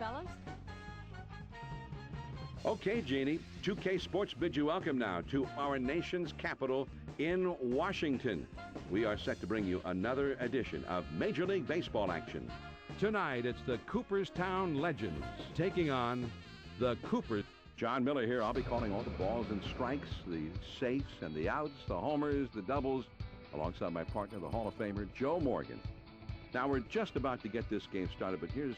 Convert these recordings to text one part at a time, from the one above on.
fellas. Okay, Jeannie, 2K Sports bids you welcome now to our nation's capital in Washington. We are set to bring you another edition of Major League Baseball action. Tonight, it's the Cooperstown Legends taking on the Coopers. John Miller here. I'll be calling all the balls and strikes, the safes and the outs, the homers, the doubles, alongside my partner, the Hall of Famer, Joe Morgan. Now, we're just about to get this game started, but here's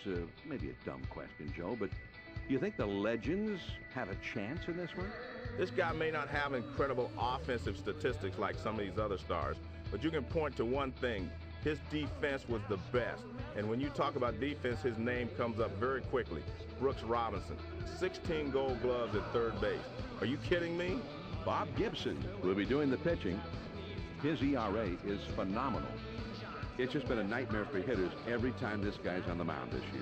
maybe a dumb question, Joe, but do you think the Legends have a chance in this one? This guy may not have incredible offensive statistics like some of these other stars, but you can point to one thing. His defense was the best. And when you talk about defense, his name comes up very quickly. Brooks Robinson, 16 gold gloves at third base. Are you kidding me? Bob Gibson will be doing the pitching. His ERA is phenomenal. It's just been a nightmare for hitters every time this guy's on the mound this year.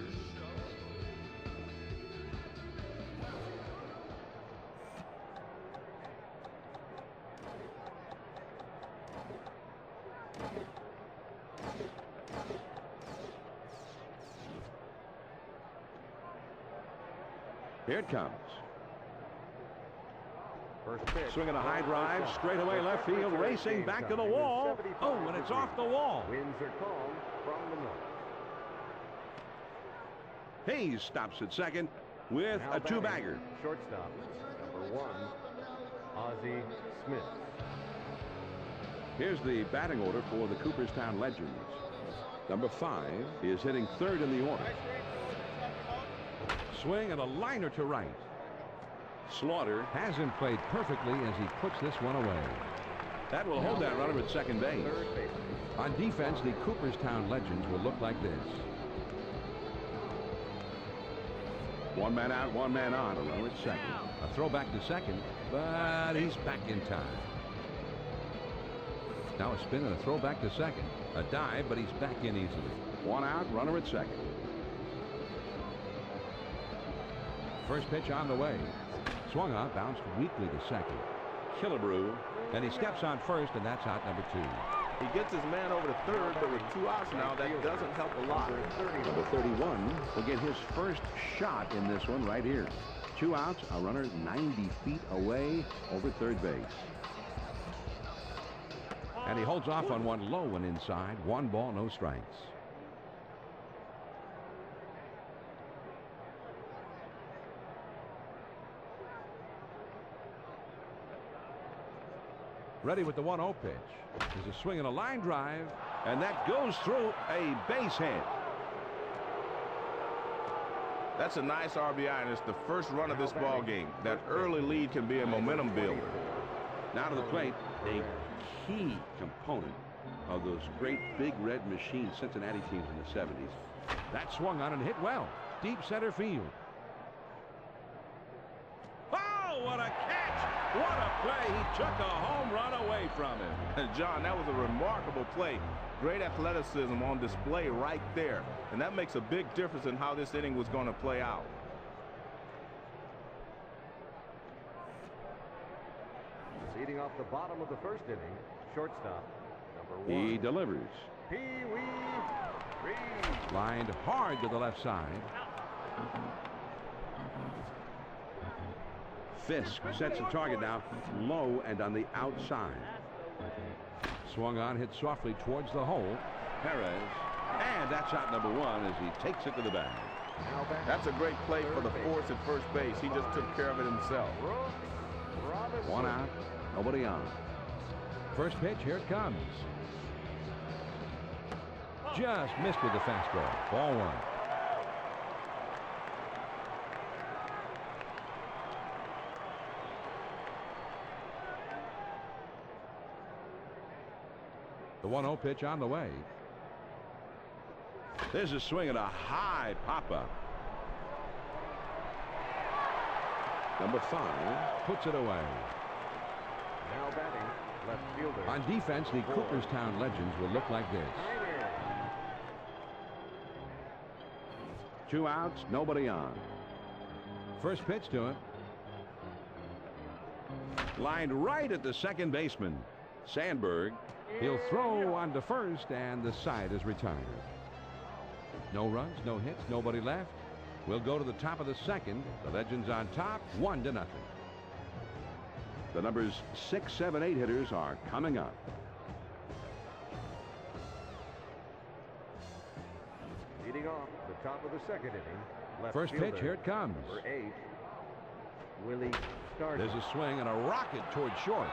Here it comes. First pitch. Swinging a high drive, straight away left field, racing back to the wall. Oh, and it's off the wall. Winds are calm from the north. Hayes stops at second with a two-bagger. Shortstop, number 1, Ozzie Smith. Here's the batting order for the Cooperstown Legends. Number 5 is hitting third in the order. Swing and a liner to right. Slaughter hasn't played perfectly as he puts this one away. That will hold that runner at second base. On defense, the Cooperstown Legends will look like this. One man out, one man on. A runner at second. A throw back to second, but he's back in time. Now a spin and a throw back to second. A dive, but he's back in easily. One out, runner at second. First pitch on the way. Swung on, bounced weakly to second. Killebrew, and he steps on first, and that's out number 2. He gets his man over to third, but with 2 outs now, that doesn't help a lot. Number 31 will get his first shot in this one right here. 2 outs, a runner 90 feet away over third base. And he holds off on one low and inside. 1 ball, no strikes. Ready with the 1-0 pitch. There's a swing and a line drive, and that goes through a base hit. That's a nice RBI, and it's the first run of this ball game. That early lead can be a momentum builder. Now to the plate, a key component of those great big red machine Cincinnati teams in the 70s. That swung on and hit well. Deep center field. Oh, what a catch! What a play. He took a home run away from him. And John, that was a remarkable play. Great athleticism on display right there. And that makes a big difference in how this inning was going to play out. Leading off the bottom of the first inning, shortstop, number 1. He delivers. Pee-wee Reed. Lined hard to the left side. Fisk sets the target now low and on the outside. Swung on, hit softly towards the hole. Perez, and that's out number 1 as he takes it to the bag. That's a great play for the force at first base. He just took care of it himself. 1 out, nobody on. First pitch, here it comes. Just missed with the fastball. Ball 1. The 1-0 pitch on the way. There's a swing and a high pop-up. Number 5 puts it away. Now batting, left fielder. On defense, the Cooperstown Legends will look like this. 2 outs, nobody on. First pitch to him. Lined right at the second baseman. Sandberg. He'll throw on to first, and the side is retired. No runs, no hits, nobody left. We'll go to the top of the second. The Legends on top, 1-0. The numbers 6, 7, 8 hitters are coming up. Leading off the top of the second inning. First pitch, here it comes. Number 8, Willie Stargell. There's a swing and a rocket toward short.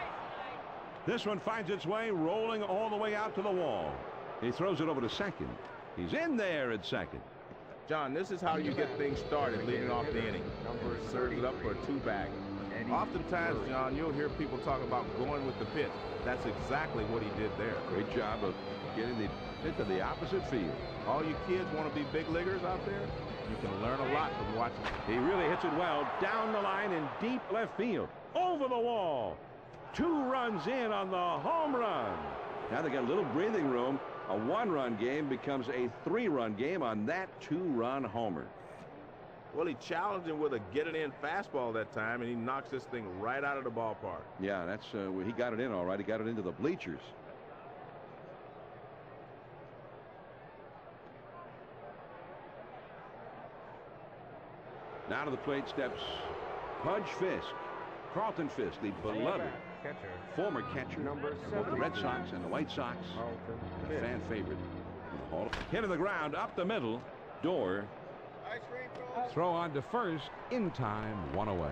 This one finds its way rolling all the way out to the wall. He throws it over to second. He's in there at second. John, this is how you get things started leading off the inning. Serves it up for a 2-bag. Oftentimes, John, you'll hear people talk about going with the pitch. That's exactly what he did there. Great job of getting the pitch to the opposite field. All you kids want to be big leaguers out there? You can learn a lot from watching. He really hits it well down the line in deep left field. Over the wall. 2 runs in on the home run. Now they got a little breathing room. A 1-run game becomes a 3-run game on that 2-run homer. Well, he challenged him with a get-it-in fastball that time, and he knocks this thing right out of the ballpark. Yeah, that's he got it in all right. He got it into the bleachers. Now to the plate steps Pudge Fisk. Carlton Fisk, the beloved former catcher of both the Red Sox and the White Sox. A fan favorite in the Hall. Hit to the ground, up the middle. Door. Throw on to first, in time, 1 away.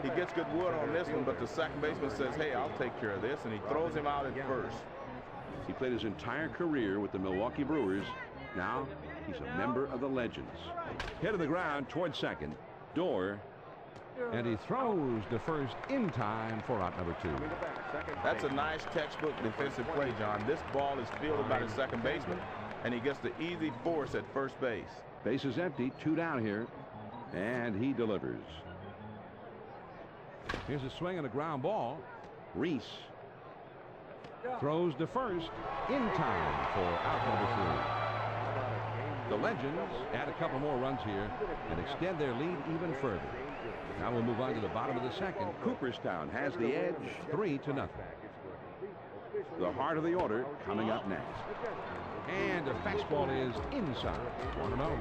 He gets good wood on this one, but the second baseman says, hey, I'll take care of this, and he throws him out at first. He played his entire career with the Milwaukee Brewers. Now he's a member of the Legends. Hit to the ground toward second. Door. And he throws to first in time for out number 2. That's a nice textbook defensive play, John. This ball is fielded by the second baseman, and he gets the easy force at first base. Base is empty, 2 down here, and he delivers. Here's a swing and a ground ball. Reese throws to first in time for out number 3. The Legends add a couple more runs here and extend their lead even further. Now we'll move on to the bottom of the second. Cooperstown has the edge, 3-0. The heart of the order coming up next. And the fastball is inside. 1-0.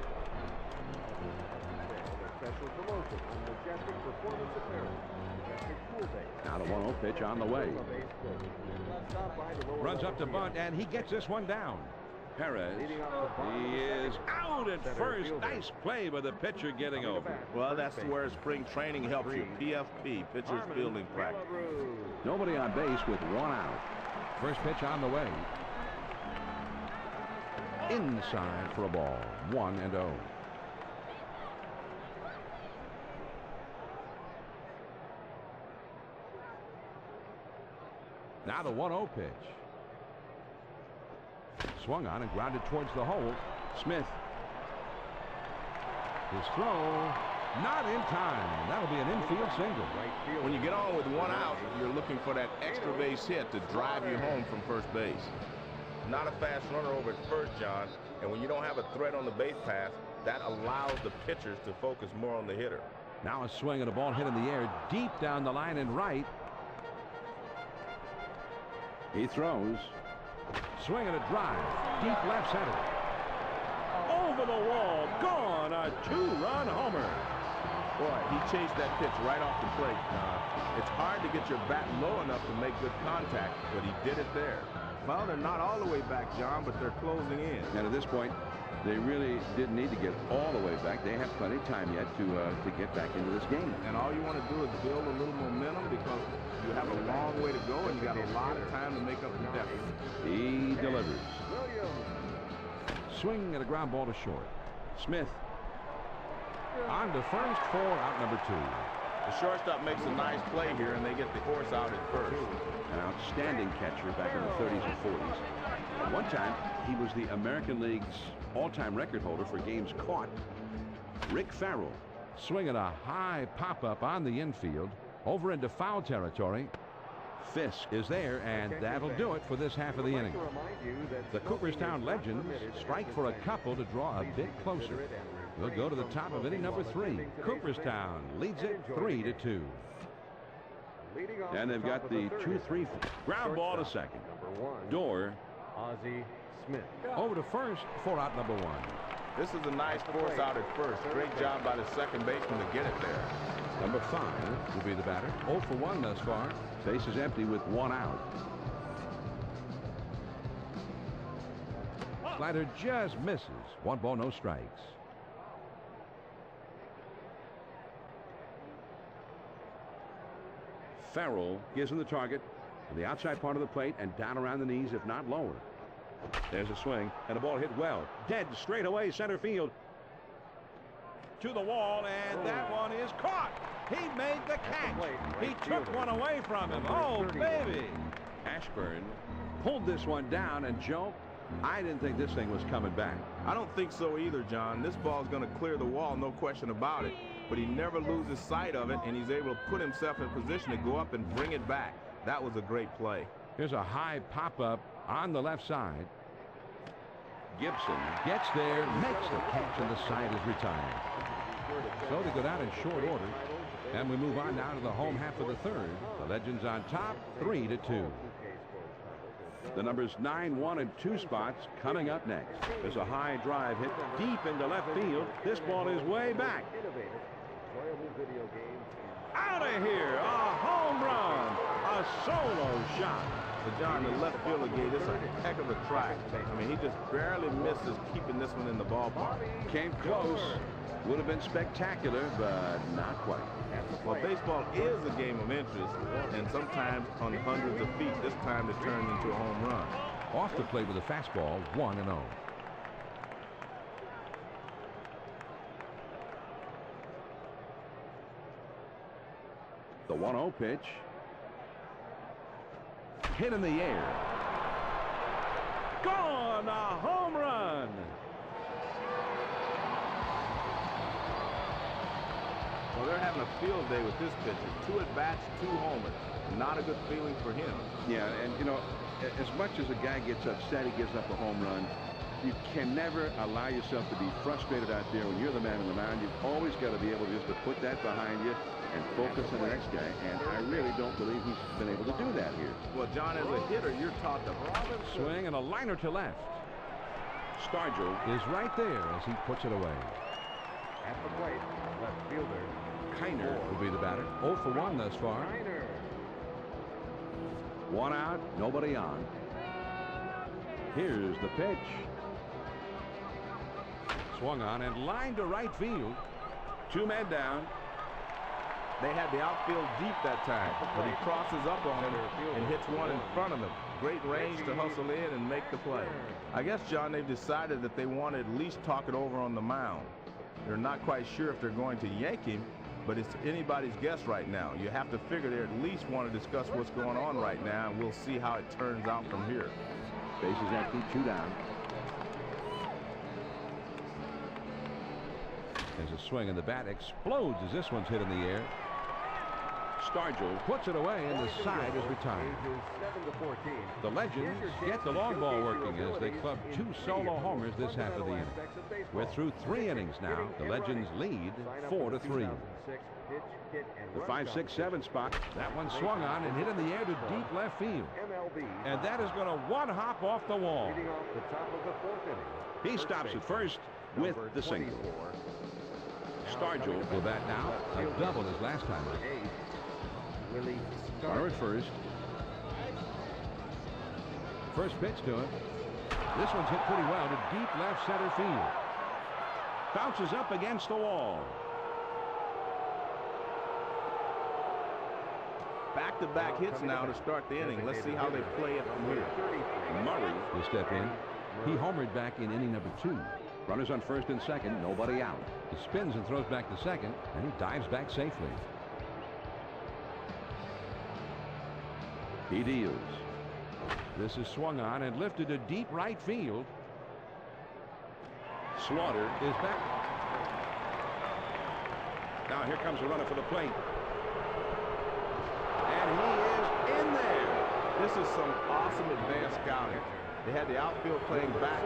Now the 1-0 pitch on the way. Runs up to bunt, and he gets this one down. Perez, he is out at first. Nice play by the pitcher getting over. Well, that's where spring training helps you. PFP, pitcher's fielding practice. Nobody on base with 1 out. First pitch on the way. Inside for a ball. 1-0. Now the 1-0 pitch. Swung on and grounded towards the hole. Smith. His throw not in time. That'll be an infield single. When you get on with 1 out, you're looking for that extra base hit to drive you home from first base. Not a fast runner over at first, John. And when you don't have a threat on the base pass, that allows the pitchers to focus more on the hitter. Now a swing and a ball hit in the air deep down the line and right. He throws. Swing and a drive. Deep left center. Over the wall. Gone. A 2-run homer. Boy, he chased that pitch right off the plate. It's hard to get your bat low enough to make good contact, but he did it there. Well, they're not all the way back, John, but they're closing in. And at this point, they really didn't need to get all the way back. They have plenty of time yet to get back into this game. And all you want to do is build a little momentum because you have a long way to go and you got a lot of time to make up the deficit. He delivers. Swing and a ground ball to short. Smith on to first for out number 2. The shortstop makes a nice play here, and they get the horse out at first. An outstanding catcher back in the 30s and 40s. At one time, he was the American League's all-time record holder for games caught. Rick Farrell swinging a high pop-up on the infield over into foul territory. Fisk is there, and that'll do it for this half of the inning. The Cooperstown Legends strike for a couple to draw a bit closer. We'll go to the top of inning number 3. Cooperstown leads it 3-2. And they've got the 2-3 ground ball to second. Door. Ozzie Smith. Over to first for out number 1. This is a nice force out at first. Great job by the second baseman to get it there. Number 5 will be the batter. 0 for 1 thus far. Base is empty with 1 out. Slider just misses. 1 ball, no strikes. Farrell gives him the target on the outside part of the plate and down around the knees, if not lower. There's a swing, and the ball hit well. Dead straight away center field. To the wall, and that one is caught. He made the catch. He took one away from him. Oh, baby. Ashburn pulled this one down, and Joe, I didn't think this thing was coming back. I don't think so either, John. This ball is going to clear the wall, no question about it. But he never loses sight of it, and he's able to put himself in position to go up and bring it back. That was a great play. Here's a high pop-up on the left side. Gibson gets there, makes the catch, and the side is retired. So they go down in short order, and we move on now to the home half of the third. The Legends on top, 3-2. The numbers 9, 1, and 2 spots coming up next. There's a high drive hit deep into left field. This ball is way back. Out of here, a home run, a solo shot. But John, the left fielder gave this a heck of a track. I mean, he just barely misses keeping this one in the ballpark. Came close. Would have been spectacular, but not quite. Well, baseball is a game of interest, and sometimes on hundreds of feet. This time it turned into a home run. Off the plate with a fastball, 1-0. The 1-0 pitch. Hit in the air. Gone! A home run! Well, they're having a field day with this pitcher. 2 at-bats, 2 homers. Not a good feeling for him. Yeah, and, you know, as much as a guy gets upset, he gives up a home run, you can never allow yourself to be frustrated out there when you're the man on the mound. You've always got to be able just to put that behind you and focus on the next guy, and I really don't believe he's been able to do that here. Well, John, as a hitter, you're taught to swing and a liner to left. Stargell is right there as he puts it away. At the plate, left fielder Kiner will be the batter. 0 for 1 thus far. 1 out, nobody on. Here's the pitch. Swung on and lined to right field. 2 men down. They had the outfield deep that time, but he crosses up on him and hits one in front of him. Great range to hustle in and make the play. I guess, John, they've decided that they want to at least talk it over on the mound. They're not quite sure if they're going to yank him, but it's anybody's guess right now. You have to figure they at least want to discuss what's going on right now, and we'll see how it turns out from here. Base is empty, 2 down. There's a swing, and the bat explodes as this one's hit in the air. Stargell puts it away, and the side is retired. The Legends get the long ball working as they club 2 solo homers this half of the inning. We're through 3 innings now. The Legends lead 4-3. The 5-6-7 spot. That one swung on and hit in the air to deep left field. And that is going to one-hop off the wall. He stops at first with the single. Stargell will bat now. A double his last time out. Runner at first. First pitch to him. This one's hit pretty well to deep left center field. Bounces up against the wall. Back-to-back hits now to start the inning. Let's see how they play it from here. Murray will step in. He homered back in inning number 2. Runners on first and second, nobody out. He spins and throws back to second, and he dives back safely. He deals. This is swung on and lifted to deep right field. Slaughter is back. Now here comes the runner for the plate. And he is in there. This is some awesome advanced scouting. They had the outfield playing back,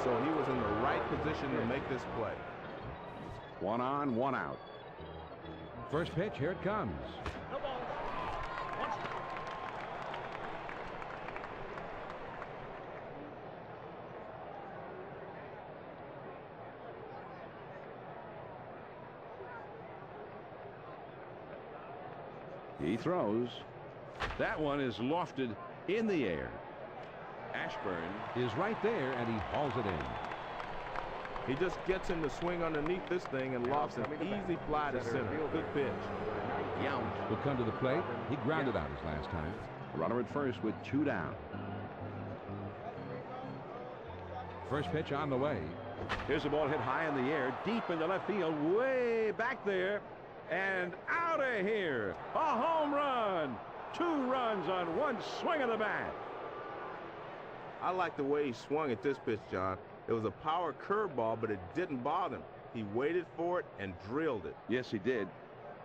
so he was in the right position to make this play. 1 on, 1 out. First pitch, here it comes. He throws. That one is lofted in the air. Ashburn is right there, and he hauls it in. He just gets him to swing underneath this thing and lofts an easy fly to center. Good pitch. Yount will come to the plate. He grounded out his last time. Runner at first with 2 down. First pitch on the way. Here's the ball hit high in the air, deep into left field, way back there, and out of here. A home run. 2 runs on 1 swing of the bat. I like the way he swung at this pitch, John. It was a power curveball, but it didn't bother him. He waited for it and drilled it. Yes, he did.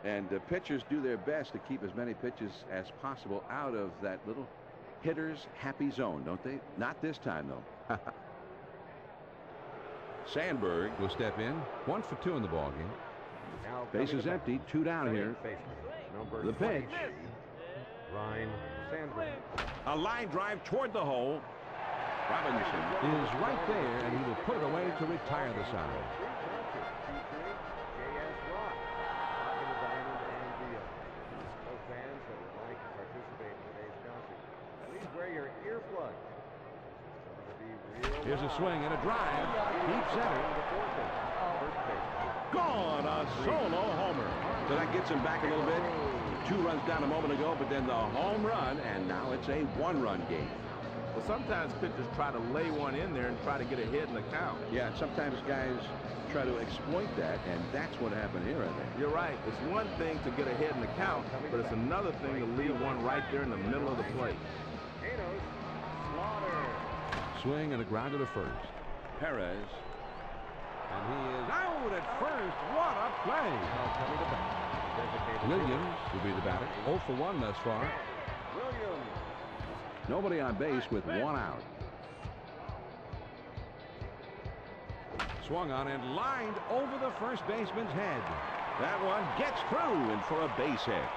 And pitchers do their best to keep as many pitches as possible out of that little hitter's happy zone, don't they? Not this time, though. Sandberg will step in. 1 for 2 in the ballgame. Base is empty. 2 down here. The pitch. Ryan Sandberg. A line drive toward the hole. Robinson is right there, and he will put it away to retire the side. Fans that would like to participate in today's concert, please wear your earplugs. Here's a swing and a drive. Deep center. Gone. A solo homer. So that gets him back a little bit. 2 runs down a moment ago, but then the home run, and now it's a 1-run game. Well, sometimes pitchers try to lay one in there and try to get ahead in the count. Yeah, sometimes guys try to exploit that, and that's what happened here, I think. You're right. It's one thing to get ahead in the count, but it's another thing to leave one right there in the middle of the plate. Swing and a ground to the first. Perez. And he is out at first. What a play. Williams will be the batter. 0 for 1 thus far. Nobody on base with 1 out. Swung on and lined over the first baseman's head. That one gets through and for a base hit.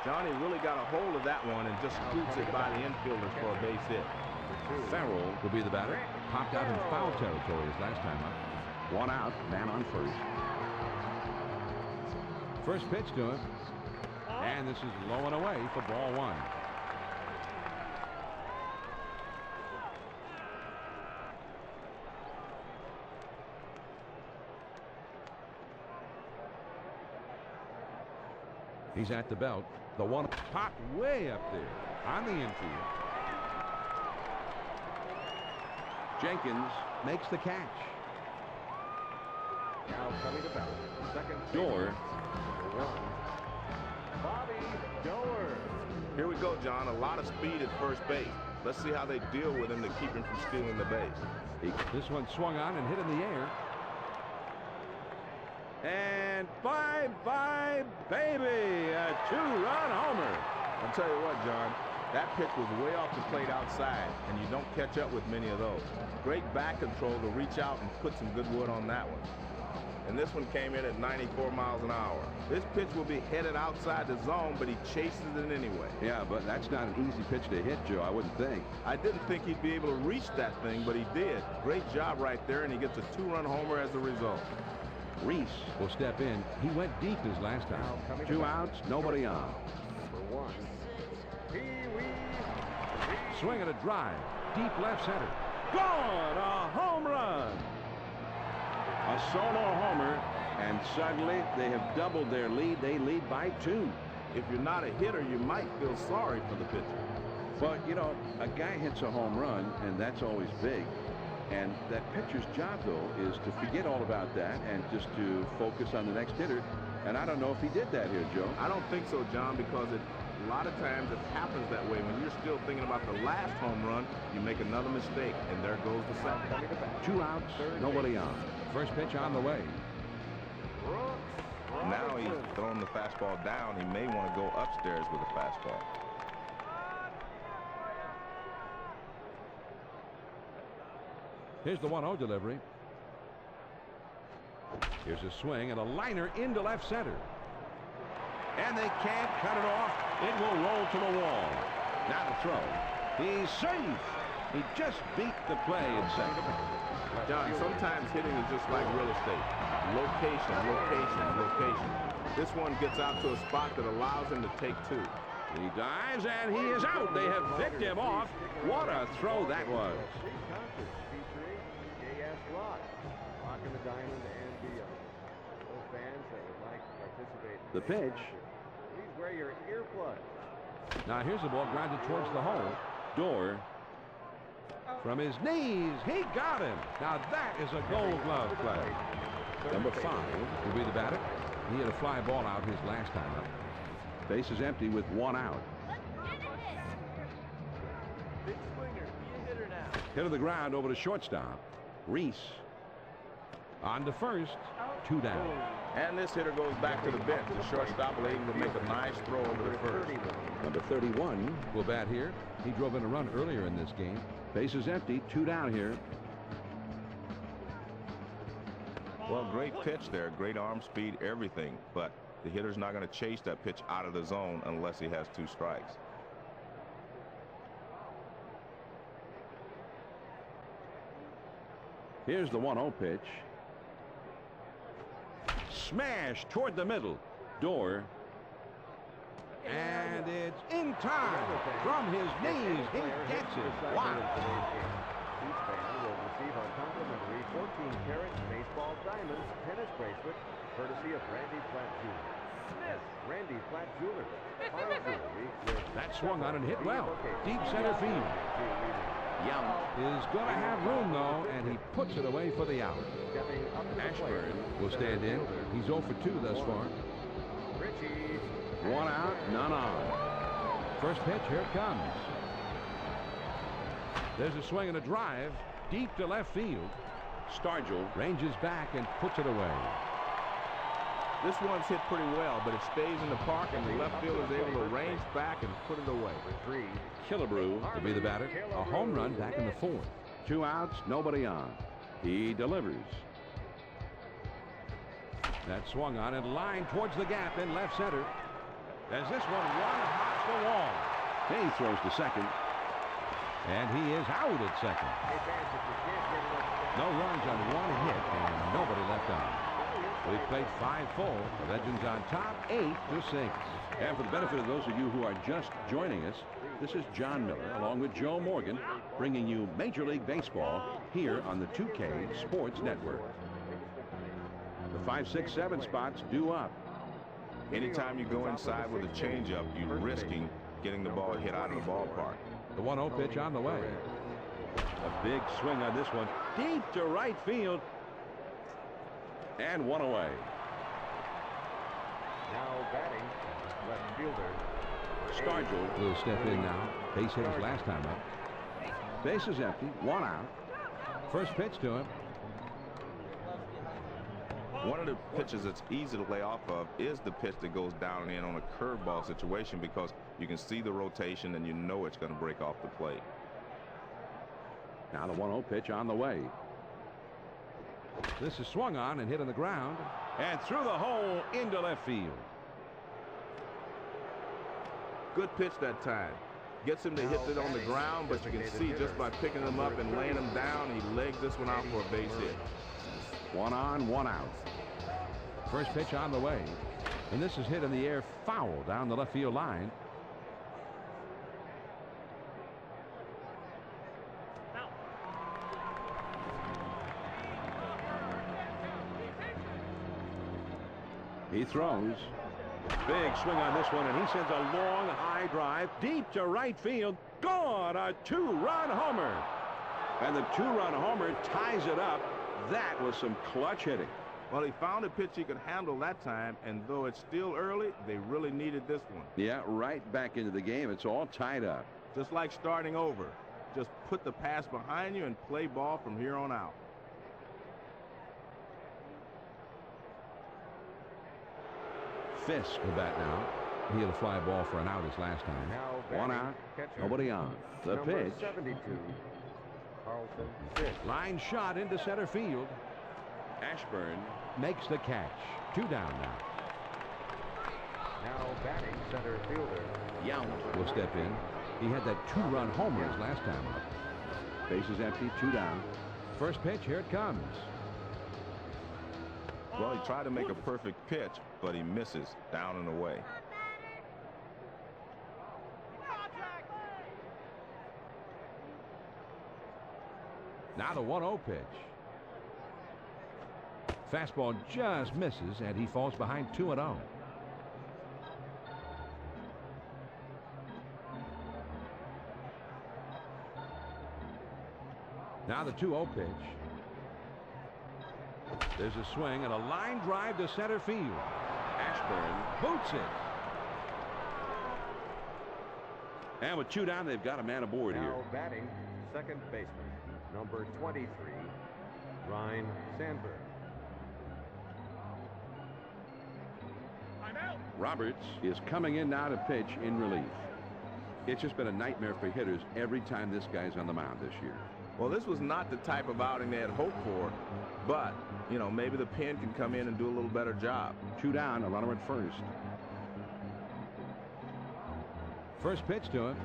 Johnny really got a hold of that one and just scoots it by the infielders for a base hit. Farrell will be the batter. Popped out in foul territory his last time up. 1 out, man on first. First pitch to him. And this is low and away for ball 1. He's at the belt. The one popped way up there on the infield. Jenkins makes the catch. Now coming to bat. Second. Door. Bobby Doer. Here we go, John. A lot of speed at first base. Let's see how they deal with him to keep him from stealing the base. This one swung on and hit in the air. And bye-bye, baby. A 2-run homer. I'll tell you what, John. That pitch was way off the plate outside, and you don't catch up with many of those. Great back control to reach out and put some good wood on that one. And this one came in at 94 miles an hour. This pitch will be headed outside the zone, but he chases it anyway. Yeah, but that's not an easy pitch to hit, Joe, I wouldn't think. I didn't think he'd be able to reach that thing, but he did. Great job right there, and he gets a 2-run homer as a result. Reese will step in. He went deep his last time. 2 outs, nobody on. Number 1. Swing and a drive. Deep left center. Gone! A home run! A solo homer, and suddenly they have doubled their lead. They lead by 2. If you're not a hitter, you might feel sorry for the pitcher. Well, you know, a guy hits a home run, and that's always big. And that pitcher's job, though, is to forget all about that and just to focus on the next hitter. And I don't know if he did that here, Joe. I don't think so, John, because a lot of times it happens that way. When you're still thinking about the last home run, you make another mistake, and there goes the second. 2 outs, nobody on. First pitch on the way. Now he's throwing the fastball down. He may want to go upstairs with a fastball. Here's the 1-0 delivery. Here's a swing and a liner into left center. And they can't cut it off. It will roll to the wall. Now the throw. He's safe. He just beat the play in second. John, sometimes hitting is just like real estate. Location, location, location. This one gets out to a spot that allows him to take two. He dives, and he is out. They have picked him off. What a throw that was. Featuring J.S. Rock, rocking the diamond and beyond. Those fans that would like to participate in The pitch. please wear your earplugs. Now here's the ball grounded towards the hole. Door. From his knees, he got him. Now that is a Gold Glove play. Number 5 will be the batter. He had a fly ball out his last time up. Base is empty with 1 out. Big swinger, be a hitter now. Hit of the ground over to shortstop. Reese on to first. 2 down. And this hitter goes back to the bench. The shortstop will able to make a nice throw over the first. Number 31 will bat here. He drove in a run earlier in this game. Base is empty. 2 down here. Well, great pitch there. Great arm speed, everything. But the hitter's not going to chase that pitch out of the zone unless he has 2 strikes. Here's the 1-0 pitch. Smash toward the middle. Door. And it's in time. From his knees, he gets it. Wow. Each fan will receive a complimentary 14-karat baseball diamonds tennis bracelet, courtesy of Randy Platt Jr. Randy Platt Jr. Fine jewelry with That swung on and hit well. Deep center field. Young is going to have room, though, and he puts it away for the out. Ashburn will stand in. He's 0 for 2 thus far. 1 out, none on. First pitch, here it comes. There's a swing and a drive deep to left field. Stargell ranges back and puts it away. This one's hit pretty well, but it stays in the park, and the left fielder is able to range back and put it away. Killebrew will be the batter. A home run back in the 4th. 2 outs, nobody on. He delivers. That swung on and lined towards the gap in left center. As this one one-hops the wall. He throws to second. And he is out at second. No runs on 1 hit and nobody left on. We've played 5 full. Legends on top, 8-6. And for the benefit of those of you who are just joining us, this is John Miller along with Joe Morgan bringing you Major League Baseball here on the 2K Sports Network. The 5, 6, 7 spots due up. Anytime you go inside with a changeup, you're risking getting the ball hit out of the ballpark. The 1-0 pitch on the way. A big swing on this one. Deep to right field. And 1 away. Now batting, left fielder Stargell will step in now. Base hit his last time up. Base is empty. 1 out. First pitch to him. One of the pitches that's easy to lay off of is the pitch that goes down and in on a curveball situation, because you can see the rotation and you know it's going to break off the plate. Now the 1-0 pitch on the way. This is swung on and hit on the ground and through the hole into left field. Good pitch that time. Gets him to hit it on the ground, but you can see just by picking him up and laying him down, he legs this one out for a base hit. 1 on, 1 out. First pitch on the way. And this is hit in the air foul down the left field line. He throws. Big swing on this one, and he sends a long, high drive deep to right field. Gone! A 2-run homer. And the 2-run homer ties it up. That was some clutch hitting. Well, he found a pitch he could handle that time, and though it's still early, they really needed this one. Yeah, right back into the game. It's all tied up. Just like starting over. Just put the pass behind you and play ball from here on out. Fisk will bat now. He had a fly ball for an out his last time. 1 out, nobody on. The pitch. 72. Carlton Fisk. Line shot into center field. Ashburn makes the catch. 2 down now. Now batting center fielder Yount will step in. He had that 2-run homer his last time up. Base is empty, 2 down. First pitch, here it comes. Well, he tried to make a perfect pitch, but he misses down and away. Now the 1-0 pitch. Fastball just misses, and he falls behind 2-0. Now the 2-0 pitch. There's a swing and a line drive to center field. Ashburn boots it. And with 2 down, they've got a man aboard here. Now batting, second baseman, number 23, Ryan Sandberg. Roberts is coming in now to pitch in relief. It's just been a nightmare for hitters every time this guy's on the mound this year. Well, this was not the type of outing they had hoped for, but, you know, maybe the pen can come in and do a little better job. 2 down, a runner at first. First pitch to him.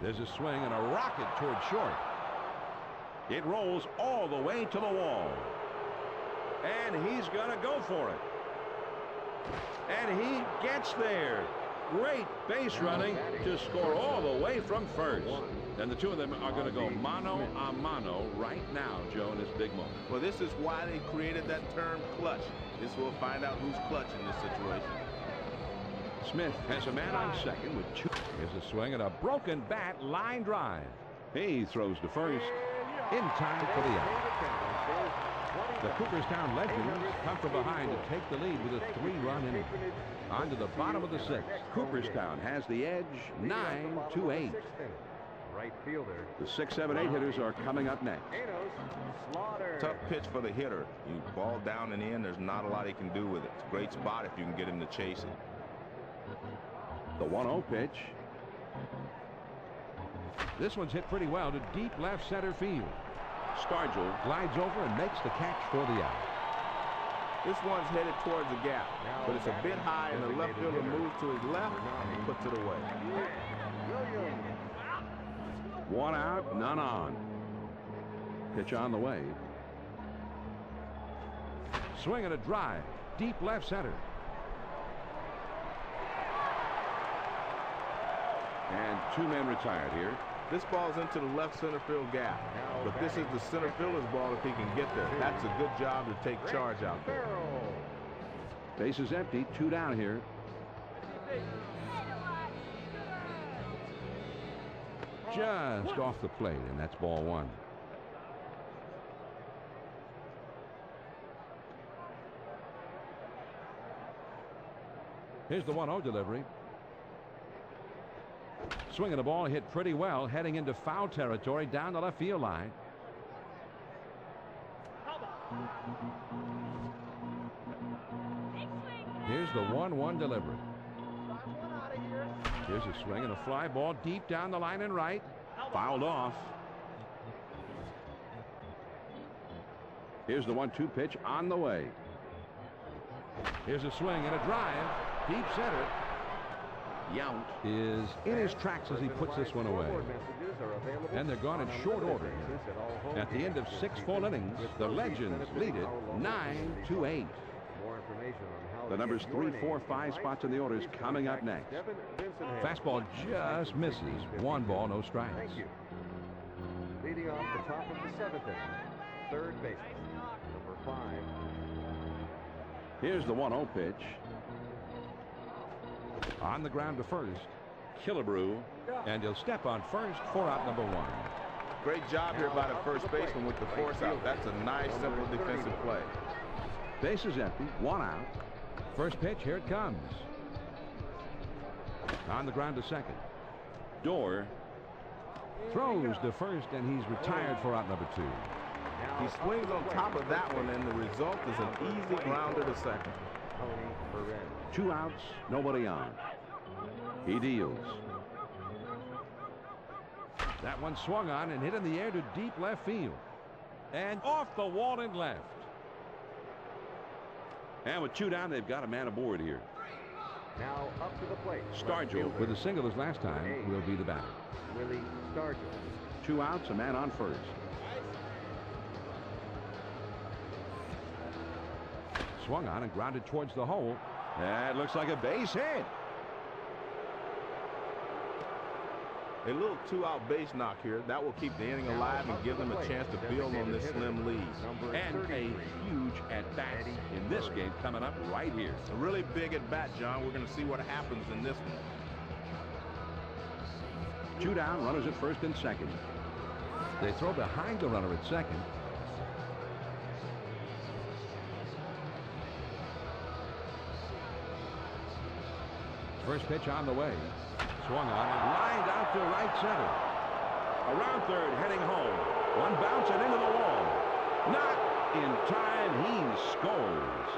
There's a swing and a rocket toward short. It rolls all the way to the wall. And he's going to go for it. And he gets there. Great base running to score all the way from first. And the two of them are going to go mano a mano right now, Joe, in this big moment. Well, this is why they created that term clutch. This will find out who's clutch in this situation. Smith has a man on second with 2. Here's a swing and a broken bat line drive. He throws to first in time for the out. The Cooperstown Legends come from behind to take the lead with a 3-run inning. On to the bottom of the 6th. Cooperstown has the edge, 9-8. Right fielder. The 6, 7, 8 hitters are coming up next. Tough pitch for the hitter. You ball down and in, there's not a lot he can do with it. It's a great spot if you can get him to chase it. The 1-0 pitch. This one's hit pretty well to deep left center field. Stargell glides over and makes the catch for the out. This one's headed towards the gap, but it's a bit high, and the left fielder moves to his left and he puts it away. 1 out, none on. Pitch on the way. Swing and a drive, deep left center. And 2 men retired here. This ball's into the left center field gap, but this is the center fielder's ball if he can get there. That's a good job to take charge out there. Base is empty, 2 down here. Just off the plate, and that's ball 1. Here's the 1-0 delivery. Swinging the ball hit pretty well, heading into foul territory down the left field line. Here's the 1-1 delivery. Here's a swing and a fly ball deep down the line and right. Fouled off. Here's the 1-2 pitch on the way. Here's a swing and a drive. Deep center. Yount is in his tracks as he puts this one away. And they're gone in short order. At the end of 6 full innings, the Legends lead it 9-8. The numbers 3, 4, 5 spots in the order is coming up next. Fastball just misses. 1 ball, no strikes. Leading off the top of the 7th inning, third baseman, number 5. Here's the 1-0 pitch. On the ground to first. Killebrew, and he'll step on first for out number 1. Great job here by the first baseman with the force out. That's a nice, simple defensive play. Base is empty, 1 out. First pitch, here it comes. On the ground to second. Door throws to first, and he's retired for out number 2. He swings on top of that one, and the result is an easy grounder to second. 2 outs, nobody on. He deals. That one swung on and hit in the air to deep left field. And off the wall and left. And with 2 down, they've got a man aboard here. Now up to the plate. Stargell, with a single as last time, will be the batter. Willie Stargell. 2 outs, a man on first. Swung on and grounded towards the hole. That looks like a base hit. A little 2-out base knock here. That will keep the inning alive and give them a chance to build on this slim lead. And a huge at-bat in this game coming up right here. A really big at-bat, John. We're going to see what happens in this one. 2 down, runners at first and second. They throw behind the runner at second. First pitch on the way. Swung on and lined out to right center. Around third, heading home. One bounce and into the wall. Not in time. He scores.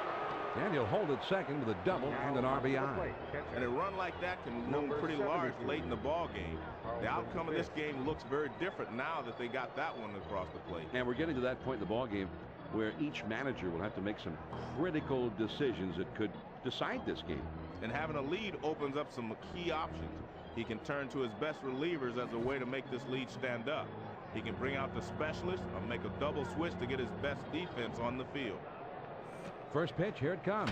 And he'll hold at second with a double and an RBI. And a run like that can loom pretty large late in the ball game. The outcome of this game looks very different now that they got that one across the plate. And we're getting to that point in the ball game where each manager will have to make some critical decisions that could decide this game. And having a lead opens up some key options. He can turn to his best relievers as a way to make this lead stand up. He can bring out the specialist or make a double switch to get his best defense on the field. First pitch, here it comes.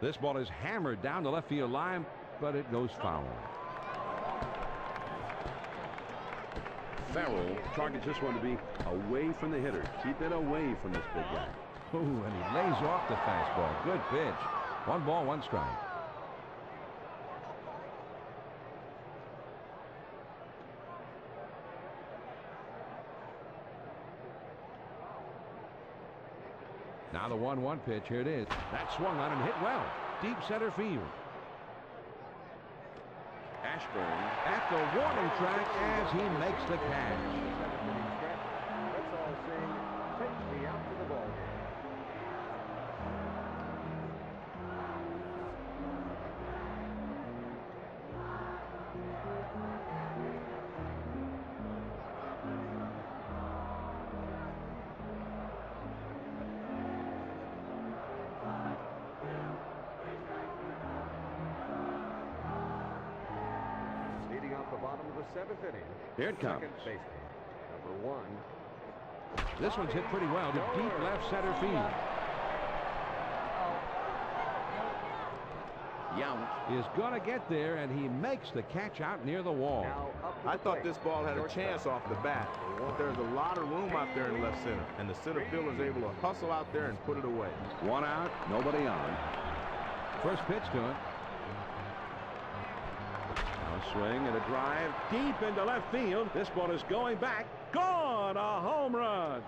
This ball is hammered down the left field line, but it goes foul. Farrell targets this one to be away from the hitter. Keep it away from this big guy. Ooh, and he lays off the fastball. Good pitch. 1 ball, 1 strike. Now the 1-1 pitch. Here it is. That swung on and hit well. Deep center field. Ashburn At the warning track as he makes the catch. Let's all sing, "Take Me Out to the Ball Game." Leading off the bottom of the 7th inning. Here it comes. Second baseman, number 1. This one's hit pretty well to deep left center field. Yount is going to get there, and he makes the catch out near the wall. Now up to I the thought plate. this ball had a chance off the bat, but there's a lot of room out there in left center, and the center fielder is able to hustle out there and put it away. 1 out, nobody on. First pitch to him. Now a swing and a drive deep into left field. This ball is going back. Gone! A home run.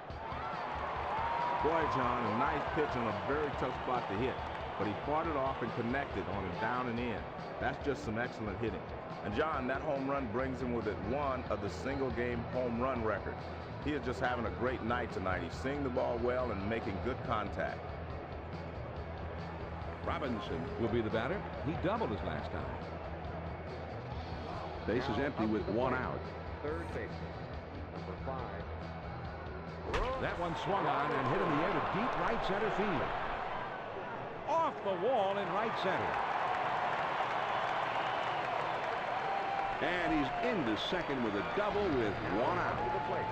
Boy, John, a nice pitch on a very tough spot to hit, but he fought it off and connected on it down and in. That's just some excellent hitting. And John, that home run brings him with it one of the single-game home run records. He is just having a great night tonight. He's seeing the ball well and making good contact. Robinson. Will be the batter. He doubled his last time. Base is empty with 1 out. Third baseman, number 5. That one swung on and hit in the air to deep right center field. Off the wall in right center. And he's into second with a double with 1 out. To the plate.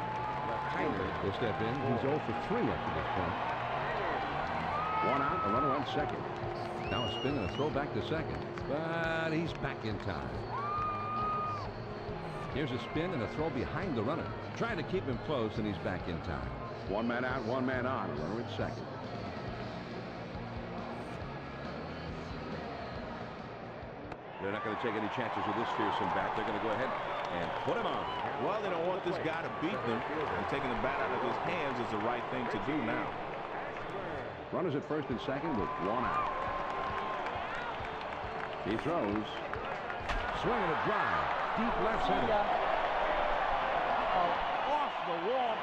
Tyler will step in. He's 0 for 3 up to this point. 1 out, a runner on second. Now a spin and a throw back to second. But he's back in time. Here's a spin and a throw behind the runner. Trying to keep him close, and he's back in time. 1 man out, 1 man on. Runner at second. They're not going to take any chances with this fearsome bat. They're going to go ahead and put him on. Well, they don't want this guy to beat them, and taking the bat out of his hands is the right thing to do now. Runners at first and second with 1 out. He throws. Swing and a drive. Deep left center. Off the wall.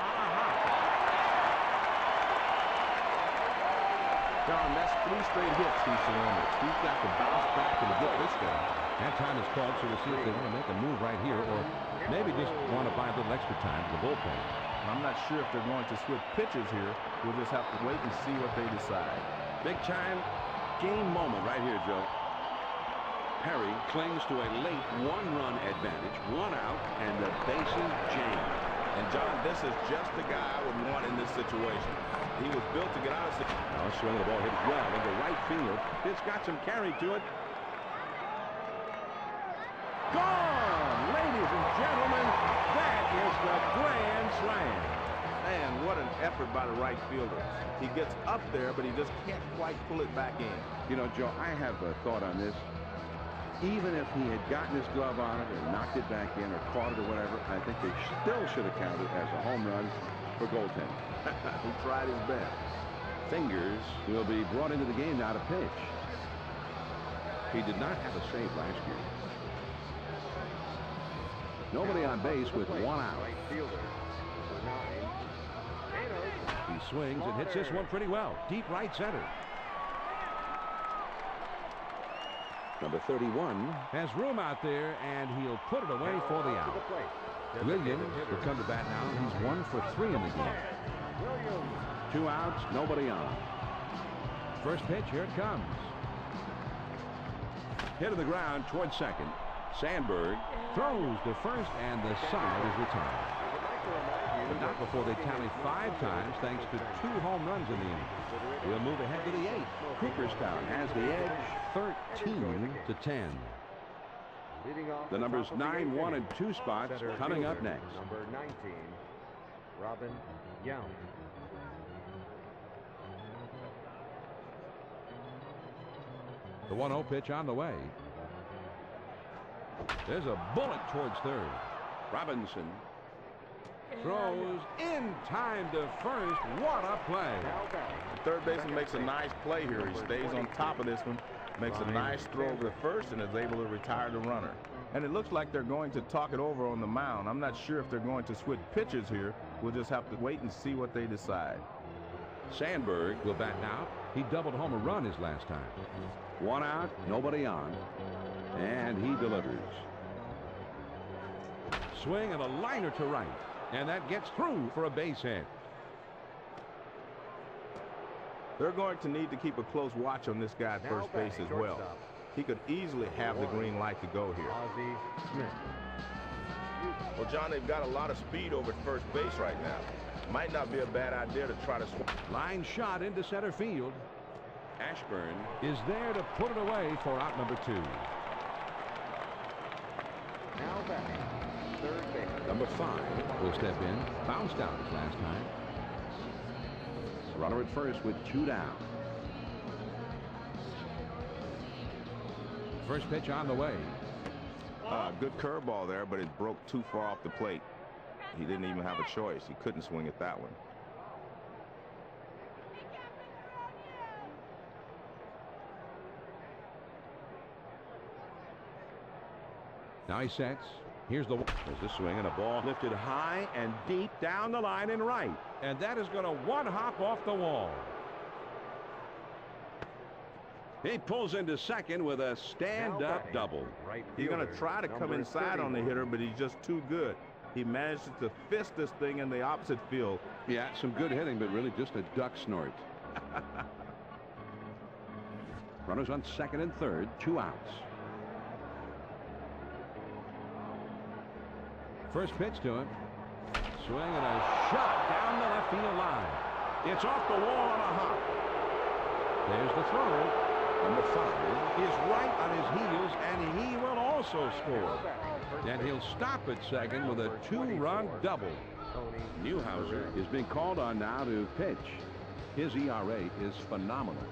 John, that's 3 straight hits he's surrendered. He's got to bounce back and get this guy. That time is called, so we'll see if they want to make a move right here, or maybe just want to buy a little extra time to the bullpen. I'm not sure if they're going to switch pitches here. We'll just have to wait and see what they decide. Big time game moment right here, Joe. Perry clings to a late 1-run advantage, 1 out, and the bases jammed. And, John, this is just the guy I would want in this situation. He was built to get out of situation. Now swing of the ball hit well into right field. It's got some carry to it. Gone! Ladies and gentlemen, that is the grand slam. Man, what an effort by the right fielder. He gets up there, but he just can't quite pull it back in. You know, Joe, I have a thought on this. Even if he had gotten his glove on it or knocked it back in or caught it or whatever, I think they still should have counted as a home run for goaltending. He tried his best. Fingers will be brought into the game now to pitch. He did not have a save last year. Nobody on base with one out. Right fielder, number 9. He swings and hits this one pretty well. Deep right center. Number 31 Has room out there, and he'll put it away for the out. Williams will come to bat now. He's 1 for 3 in the game. 2 outs, nobody on. First pitch, here it comes. Hit to the ground towards second. Sandberg Throws to first, and the side is retired. But not before they tally 5 times, thanks to 2 home runs in the inning. We'll move ahead to the 8th. Cooperstown has the edge, 13-10. The numbers 9, 1, and 2 spots coming up next. Number 19, Robin Young. The 1-0 pitch on the way. There's a bullet towards third. Robinson Throws in time to first. What a play. The third baseman makes a nice play here. He stays on top of this one, makes a nice throw over to first, and is able to retire the runner. And it looks like they're going to talk it over on the mound. I'm not sure if they're going to switch pitchers here. We'll just have to wait and see what they decide. Sandberg Will bat now. He doubled home a run his last time. 1 out, nobody on, and he delivers. Swing and a liner to right, and that gets through for a base hit. They're going to need to keep a close watch on this guy at first base as well. He could easily have the green light to go here. Well, John, they've got a lot of speed over at first base right now. Might not be a bad idea to try to swing. Line shot into center field. Ashburn Is there to put it away for out number 2. Now back, third base. number 5 Will step in. Bounced out his last time. runner at first with 2 down. First pitch on the way. Good curveball there, but it broke too far off the plate. He didn't even have a choice. He couldn't swing at that one. Now he sets. Here's the There's the swing and a ball lifted high and deep down the line and right. and that is going to one hop off the wall. He pulls into second with a stand-up double. Right He's going to fielder, try to come number inside on the 31. hitter, but he's just too good. He manages to fist this thing in the opposite field. Yeah, some good hitting, but really just a duck snort. Runners on second and third, 2 outs. First pitch to him. Swing and a shot down the left field line. It's off the wall on a hop. There's the throw. Number 5 Is right on his heels, and he will also score. And he'll stop at second with a 2-run double. Newhouser is being called on now to pitch. His ERA is phenomenal.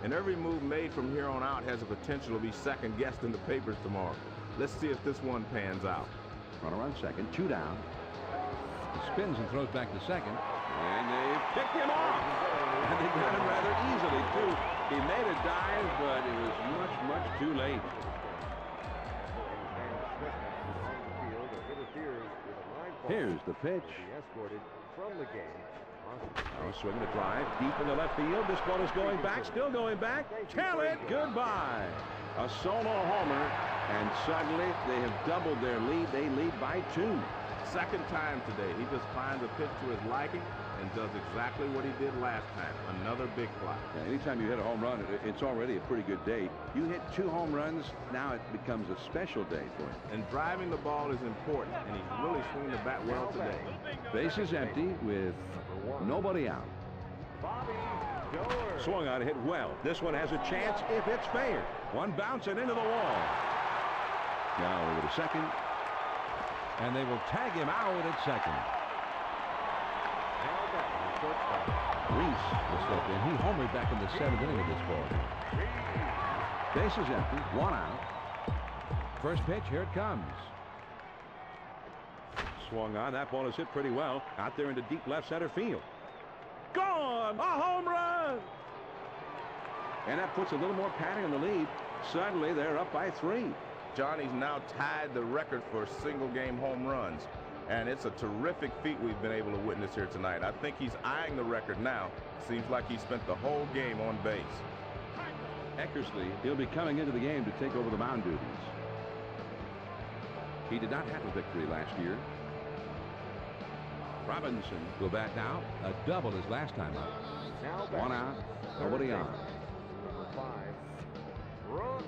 And every move made from here on out has the potential to be second-guessed in the papers tomorrow. Let's see if this one pans out. Runner on second, 2 down. He spins and throws back to second. And they picked him off. And they got him rather easily, too. He made a dive, but it was much, much too late. Here's the pitch. Escorted from the game. Now swinging a drive deep in the left field. This ball is going back, still going back. Tell it goodbye. A solo homer, and suddenly they have doubled their lead. They lead by 2. Second time today. He just finds a pitch to his liking, and does exactly what he did last time, another big fly. Yeah, anytime you hit a home run, it's already a pretty good day. You hit 2 home runs, now it becomes a special day for him. And driving the ball is important, and he's really swinging the bat well today. Base is empty with nobody out. Swung on, hit well. This one has a chance if it's fair. One bounce and into the wall. Now over to second. And they will tag him out at second. Reese will step in. He homered back in the 7th inning of this ball. Base is empty. 1 out. First pitch, here it comes. Swung on. That ball is hit pretty well. Out there into deep left center field. Gone! A home run! And that puts a little more padding in the lead. Suddenly, they're up by 3. Johnny's now tied the record for single-game home runs, and it's a terrific feat we've been able to witness here tonight. I think he's eyeing the record now. Seems like he spent the whole game on base. Eckersley, he'll be coming into the game to take over the mound duties. He did not have a victory last year. Robinson Will bat now. A double his last time up. 1 out, nobody on. Number 5, Brooks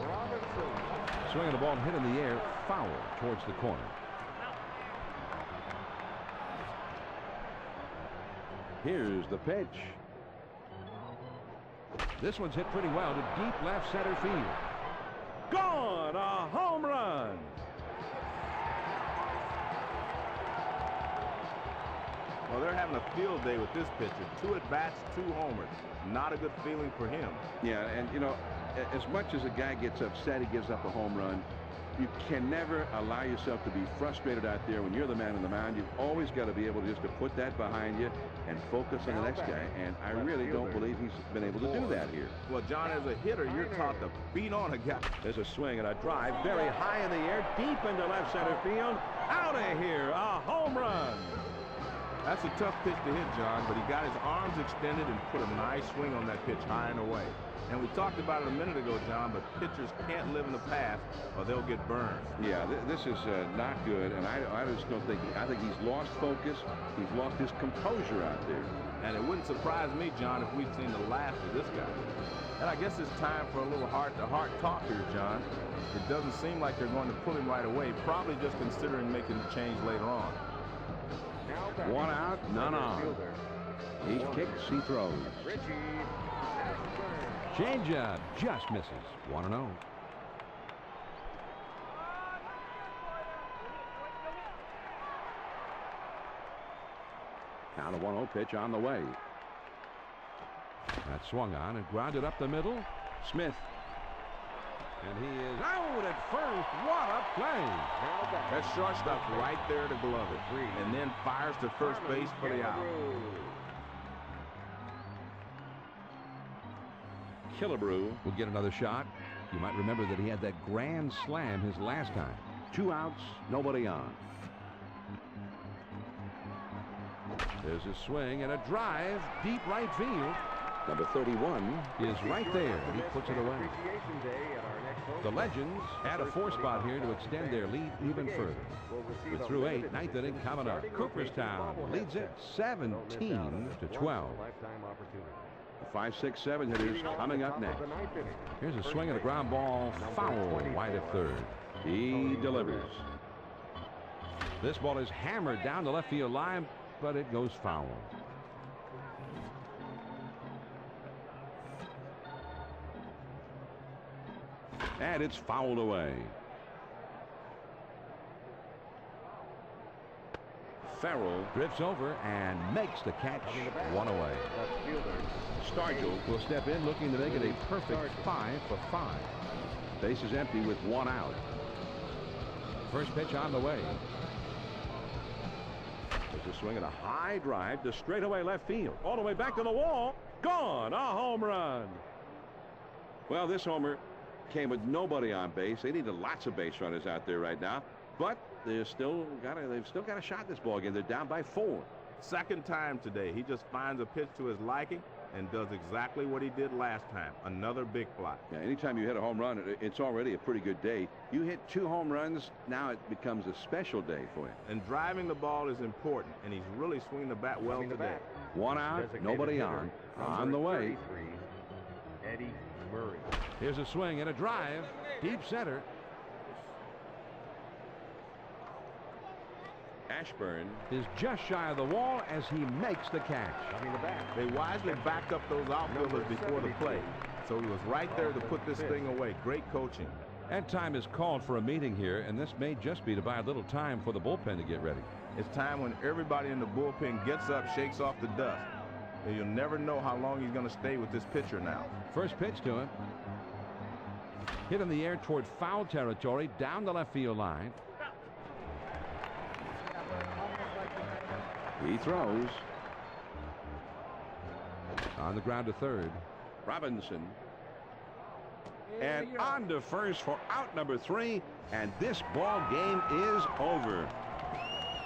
Robinson. Swinging the ball and hit in the air, foul towards the corner. Here's the pitch. This one's hit pretty well to deep left center field. Gone! A home run! Well, they're having a field day with this pitcher. 2 at-bats, 2 homers. Not a good feeling for him. Yeah, and you know, as much as a guy gets upset, he gives up a home run, you can never allow yourself to be frustrated out there when you're the man on the mound. You've always got to be able just to put that behind you and focus on the next guy. And I really don't believe he's been able to do that here. Well, John, as a hitter, you're taught to beat on a guy. There's a swing and a drive very high in the air, deep into left center field. Out of here, a home run. That's a tough pitch to hit, John, but he got his arms extended and put a nice swing on that pitch high and away. And we talked about it a minute ago, John, but pitchers can't live in the past or they'll get burned. Yeah, this is not good, and I just don't think, I think he's lost focus. He's lost his composure out there. And it wouldn't surprise me, John, if we'd seen the last of this guy. And I guess it's time for a little heart-to-heart talk here, John. It doesn't seem like they're going to pull him right away, probably just considering making the change later on. 1 out, none on. He kicks, he throws. Changeup just misses. 1-0. Now the 1-0 pitch on the way. That swung on and grounded up the middle. Smith. And he is out at first. What a play. That shortstop right there to glove it. And then fires to first base for the out. Killebrew will get another shot. You might remember that he had that grand slam his last time. 2 outs, nobody on. There's a swing and a drive, deep right field. Number 31 is right there. He puts it away. The Legends add a 4 spot here to extend their lead even further. We're through 8, 9th inning coming up. Cooperstown leads it 17-12. The 5-6-7 hitters coming up next. Here's a swing and a ground ball, foul wide of third. He delivers. This ball is hammered down the left field line, but it goes foul. And it's fouled away. Farrell drifts over and makes the catch. 1 away. Stargell will step in looking to make it a perfect 5 for 5. Base is empty with 1 out. First pitch on the way. There's a swing and a high drive to straightaway left field. All the way back to the wall. Gone. A home run. Well, this homer came with nobody on base. They needed lots of base runners out there right now. But they've still got a shot this ball game. They're down by 4. Second time today. He just finds a pitch to his liking and does exactly what he did last time, another big fly. Yeah, anytime you hit a home run, it's already a pretty good day. You hit 2 home runs, now it becomes a special day for you. And driving the ball is important, and he's really swinging the bat well today. 1 out, nobody on. On the way. Eddie Murray. Here's a swing and a drive. Deep center. Ashburn Is just shy of the wall as he makes the catch. Coming the bat. They wisely backed up those outfielders before the play, so he was right there to put this thing away. Great coaching. And time is called for a meeting here, and this may just be to buy a little time for the bullpen to get ready. It's time when everybody in the bullpen gets up, shakes off the dust. And you'll never know how long he's going to stay with this pitcher now. First pitch to him. Hit in the air toward foul territory, down the left field line. he throws. On the ground to third. Robinson. And on to first for out number 3. And this ball game is over.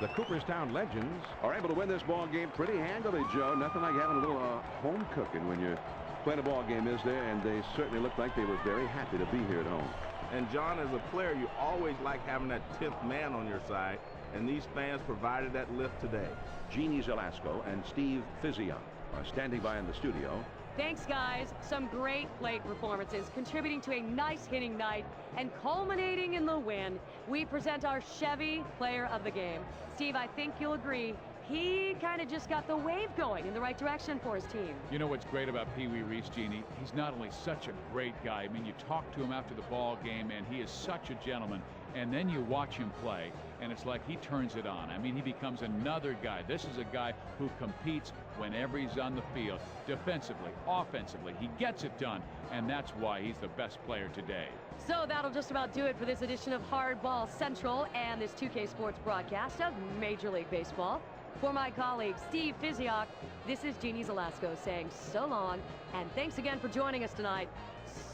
The Cooperstown Legends Are able to win this ball game pretty handily, Joe. Nothing like having a little home cooking when you're playing a ball game, is there? And they certainly looked like they were very happy to be here at home. And John, as a player, you always like having that 10th man on your side, and these fans provided that lift today. Jeannie Zelasco and Steve Fizzion are standing by in the studio. Thanks, guys. Some great plate performances contributing to a nice hitting night and culminating in the win. We present our Chevy player of the game. Steve, I think you'll agree, he kind of just got the wave going in the right direction for his team. You know what's great about Pee Wee Reese, Jeannie? He's not only such a great guy. I mean, you talk to him after the ball game, and he is such a gentleman. And then you watch him play, and it's like he turns it on. I mean, he becomes another guy. This is a guy who competes whenever he's on the field, defensively, offensively. He gets it done, and that's why he's the best player today. So that'll just about do it for this edition of Hardball Central and this 2K Sports broadcast of Major League Baseball. For my colleague, Steve Fizziok, this is Jeannie Zelasco saying so long, and thanks again for joining us tonight.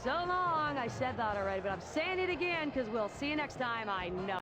So long. I said that already, but I'm saying it again because we'll see you next time, I know.